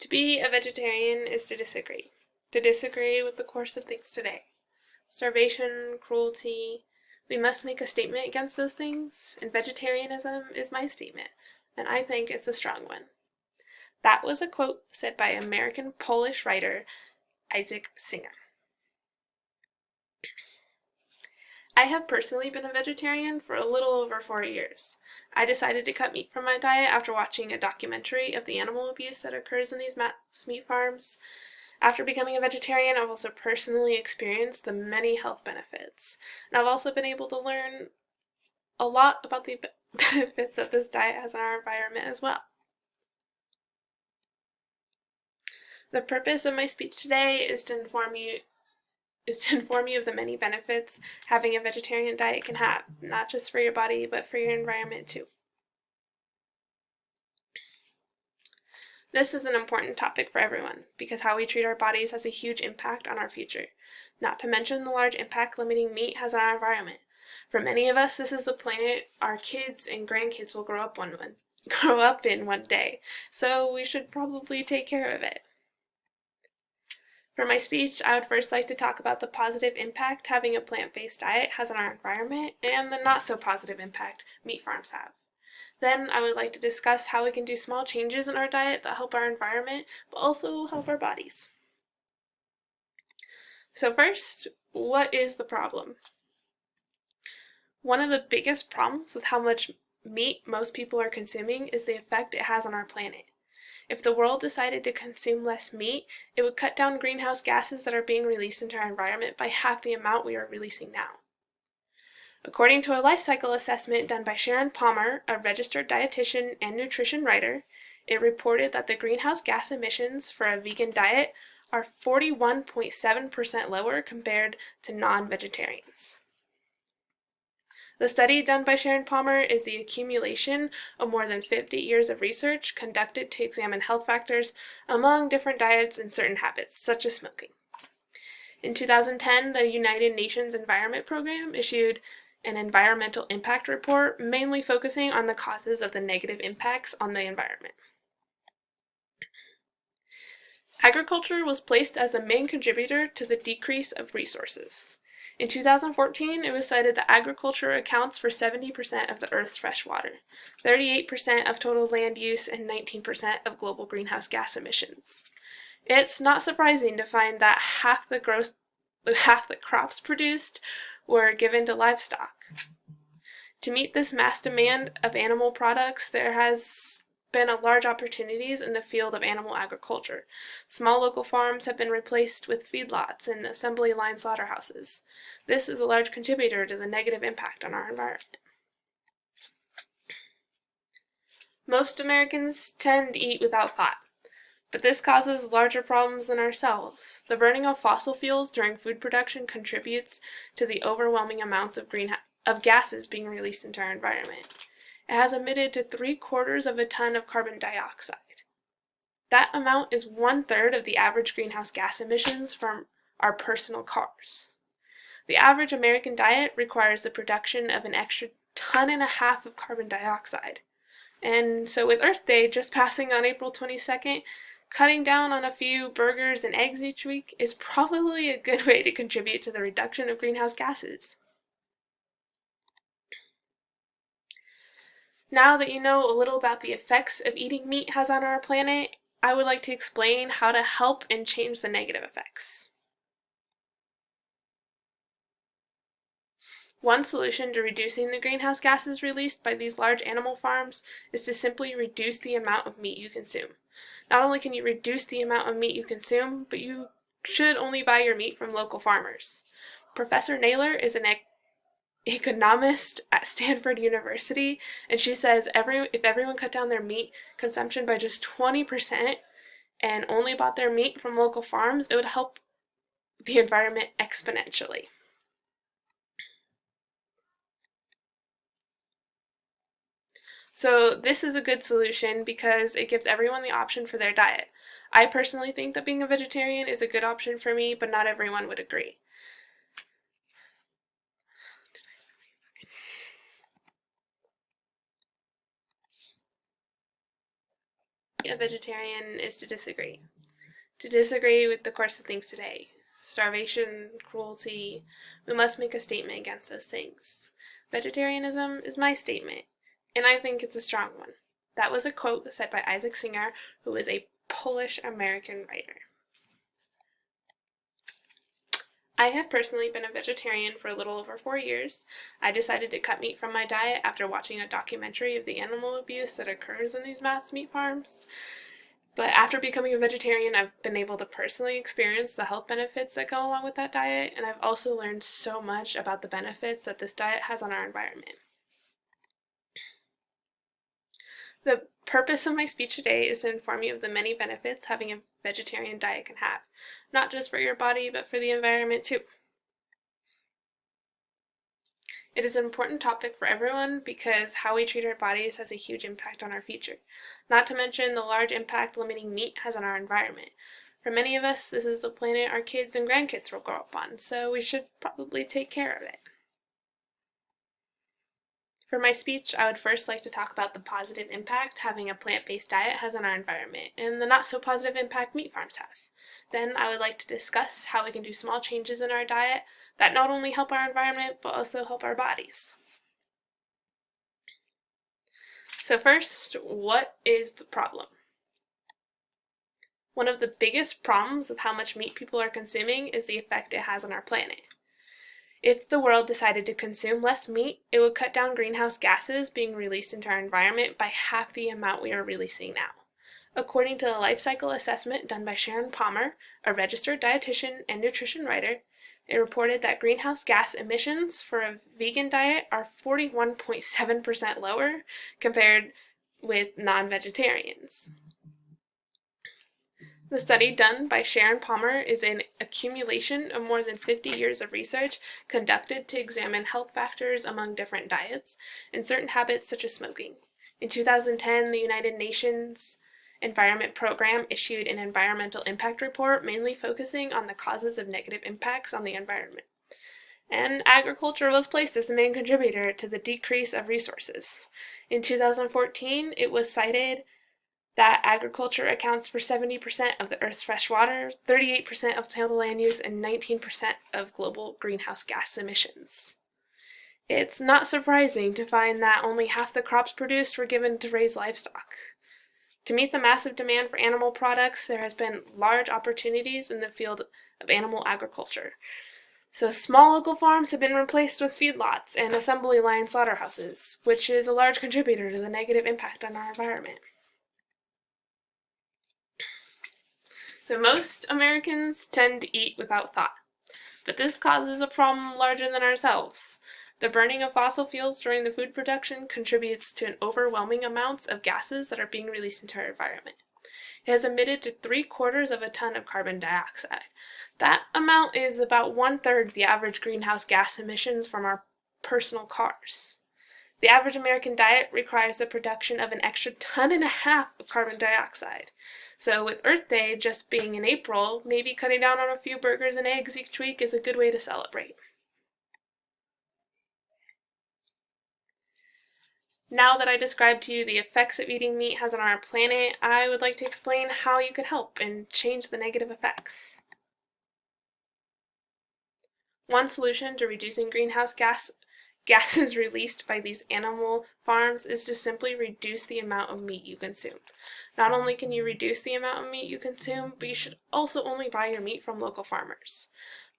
To be a vegetarian is to disagree with the course of things today. Starvation, cruelty, we must make a statement against those things, and vegetarianism is my statement, and I think it's a strong one. That was a quote said by American-Polish writer Isaac Singer. I have personally been a vegetarian for a little over 4 years. I decided to cut meat from my diet after watching a documentary of the animal abuse that occurs in these mass meat farms. After becoming a vegetarian, I've also personally experienced the many health benefits. And I've also been able to learn a lot about the benefits that this diet has on our environment as well. The purpose of my speech today is to inform you of the many benefits having a vegetarian diet can have, not just for your body, but for your environment too. This is an important topic for everyone, because how we treat our bodies has a huge impact on our future, not to mention the large impact limiting meat has on our environment. For many of us, this is the planet our kids and grandkids will grow up in one day, so we should probably take care of it. For my speech, I would first like to talk about the positive impact having a plant-based diet has on our environment and the not-so-positive impact meat farms have. Then I would like to discuss how we can do small changes in our diet that help our environment, but also help our bodies. So first, what is the problem? One of the biggest problems with how much meat most people are consuming is the effect it has on our planet. If the world decided to consume less meat, it would cut down greenhouse gases that are being released into our environment by half the amount we are releasing now. According to a life cycle assessment done by Sharon Palmer, a registered dietitian and nutrition writer, it reported that the greenhouse gas emissions for a vegan diet are 41.7% lower compared to non-vegetarians. The study done by Sharon Palmer is the accumulation of more than 50 years of research conducted to examine health factors among different diets and certain habits, such as smoking. In 2010, the United Nations Environment Program issued an environmental impact report, mainly focusing on the causes of the negative impacts on the environment. Agriculture was placed as the main contributor to the decrease of resources. In 2014, it was cited that agriculture accounts for 70% of the Earth's fresh water, 38% of total land use, and 19% of global greenhouse gas emissions. It's not surprising to find that half the crops produced were given to livestock. To meet this mass demand of animal products, there has been large opportunities in the field of animal agriculture. Small local farms have been replaced with feedlots and assembly line slaughterhouses. This is a large contributor to the negative impact on our environment. Most Americans tend to eat without thought, but this causes larger problems than ourselves. The burning of fossil fuels during food production contributes to the overwhelming amounts of gases being released into our environment. It has emitted to 3/4 of a ton of carbon dioxide. That amount is 1/3 of the average greenhouse gas emissions from our personal cars. The average American diet requires the production of an extra 1.5 tons of carbon dioxide. And so with Earth Day just passing on April 22nd, cutting down on a few burgers and eggs each week is probably a good way to contribute to the reduction of greenhouse gases. Now that you know a little about the effects of eating meat has on our planet, I would like to explain how to help and change the negative effects. One solution to reducing the greenhouse gases released by these large animal farms is to simply reduce the amount of meat you consume. Not only can you reduce the amount of meat you consume, but you should only buy your meat from local farmers. Professor Naylor is an economist at Stanford University, and she says if everyone cut down their meat consumption by just 20% and only bought their meat from local farms, it would help the environment exponentially. So this is a good solution because it gives everyone the option for their diet. I personally think that being a vegetarian is a good option for me, but not everyone would agree. be a vegetarian is to disagree. To disagree with the course of things today. Starvation, cruelty, we must make a statement against those things. Vegetarianism is my statement, and I think it's a strong one. That was a quote said by Isaac Singer, who is a Polish-American writer. I have personally been a vegetarian for a little over 4 years. I decided to cut meat from my diet after watching a documentary of the animal abuse that occurs in these mass meat farms. But after becoming a vegetarian, I've been able to personally experience the health benefits that go along with that diet, and I've also learned so much about the benefits that this diet has on our environment. The purpose of my speech today is to inform you of the many benefits having a vegetarian diet can have, not just for your body, but for the environment too. It is an important topic for everyone because how we treat our bodies has a huge impact on our future, not to mention the large impact limiting meat has on our environment. For many of us, this is the planet our kids and grandkids will grow up on, so we should probably take care of it. For my speech, I would first like to talk about the positive impact having a plant-based diet has on our environment, and the not-so-positive impact meat farms have. Then I would like to discuss how we can do small changes in our diet that not only help our environment, but also help our bodies. So first, what is the problem? One of the biggest problems with how much meat people are consuming is the effect it has on our planet. If the world decided to consume less meat, it would cut down greenhouse gases being released into our environment by half the amount we are releasing now. According to a life cycle assessment done by Sharon Palmer, a registered dietitian and nutrition writer, it reported that greenhouse gas emissions for a vegan diet are 41.7% lower compared with non-vegetarians. The study done by Sharon Palmer is an accumulation of more than 50 years of research conducted to examine health factors among different diets and certain habits such as smoking. In 2010, the United Nations Environment Program issued an environmental impact report mainly focusing on the causes of negative impacts on the environment. And agriculture was placed as the main contributor to the decrease of resources. In 2014, it was cited that agriculture accounts for 70% of the Earth's fresh water, 38% of total land use, and 19% of global greenhouse gas emissions. It's not surprising to find that only half the crops produced were given to raise livestock. To meet the massive demand for animal products, there has been large opportunities in the field of animal agriculture. So small local farms have been replaced with feedlots and assembly line slaughterhouses, which is a large contributor to the negative impact on our environment. So most Americans tend to eat without thought, but this causes a problem larger than ourselves. The burning of fossil fuels during the food production contributes to an overwhelming amounts of gases that are being released into our environment. It has emitted to 3/4 of a ton of carbon dioxide. That amount is about 1/3 the average greenhouse gas emissions from our personal cars. The average American diet requires the production of an extra 1.5 tons of carbon dioxide. So with Earth Day just being in April, maybe cutting down on a few burgers and eggs each week is a good way to celebrate. Now that I described to you the effects that eating meat has on our planet, I would like to explain how you could help and change the negative effects. One solution to reducing greenhouse gases released by these animal farms is to simply reduce the amount of meat you consume. Not only can you reduce the amount of meat you consume, but you should also only buy your meat from local farmers.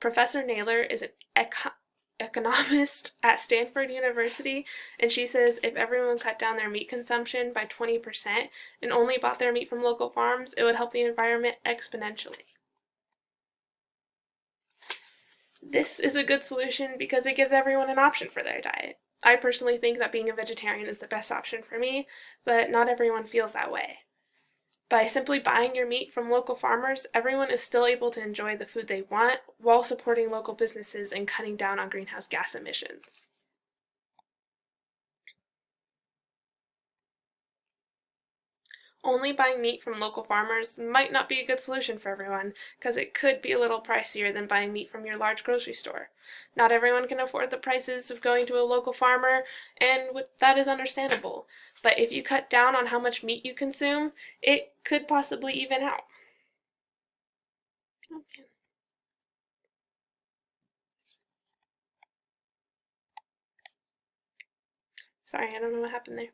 Professor Naylor is an economist at Stanford University, and she says if everyone cut down their meat consumption by 20% and only bought their meat from local farms, it would help the environment exponentially. This is a good solution because it gives everyone an option for their diet. I personally think that being a vegetarian is the best option for me, but not everyone feels that way. By simply buying your meat from local farmers, everyone is still able to enjoy the food they want while supporting local businesses and cutting down on greenhouse gas emissions. Only buying meat from local farmers might not be a good solution for everyone, because it could be a little pricier than buying meat from your large grocery store. Not everyone can afford the prices of going to a local farmer, and that is understandable. But if you cut down on how much meat you consume, it could possibly even out. Okay. Sorry, I don't know what happened there.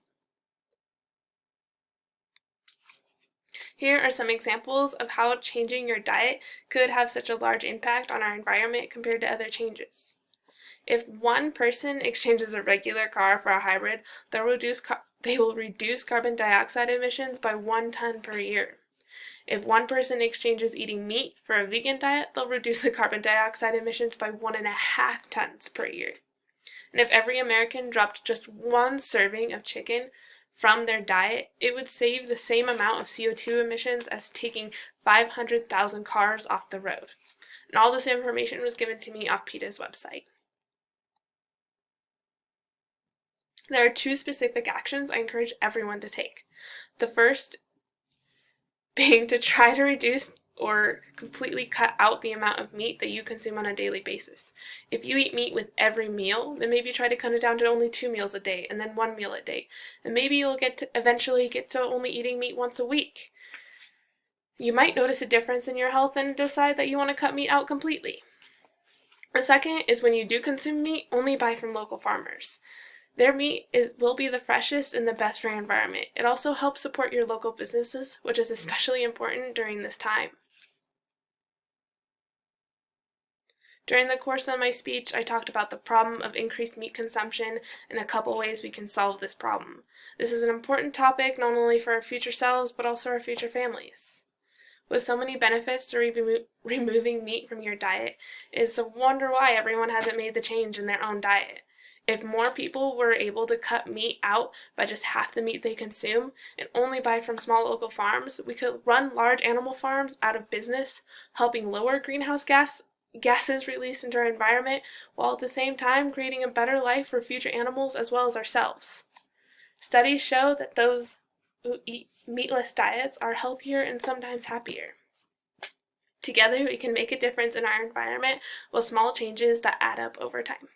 Here are some examples of how changing your diet could have such a large impact on our environment compared to other changes. If one person exchanges a regular car for a hybrid, they will reduce carbon dioxide emissions by 1 ton per year. If one person exchanges eating meat for a vegan diet, they'll reduce the carbon dioxide emissions by 1.5 tons per year. And if every American dropped just one serving of chicken from their diet, it would save the same amount of CO2 emissions as taking 500,000 cars off the road. And all this information was given to me off PETA's website. There are 2 specific actions I encourage everyone to take. The first being to try to reduce or completely cut out the amount of meat that you consume on a daily basis. If you eat meat with every meal, then maybe try to cut it down to only 2 meals a day and then 1 meal a day. And maybe you'll eventually get to only eating meat once a week. You might notice a difference in your health and decide that you want to cut meat out completely. The second is when you do consume meat, only buy from local farmers. Their meat will be the freshest and the best for your environment. It also helps support your local businesses, which is especially important during this time. During the course of my speech, I talked about the problem of increased meat consumption and a couple ways we can solve this problem. This is an important topic not only for our future selves, but also our future families. With so many benefits to removing meat from your diet, it's a wonder why everyone hasn't made the change in their own diet. If more people were able to cut meat out by just half the meat they consume and only buy from small local farms, we could run large animal farms out of business, helping lower greenhouse gases released into our environment, while at the same time creating a better life for future animals as well as ourselves. Studies show that those who eat meatless diets are healthier and sometimes happier. Together, we can make a difference in our environment with small changes that add up over time.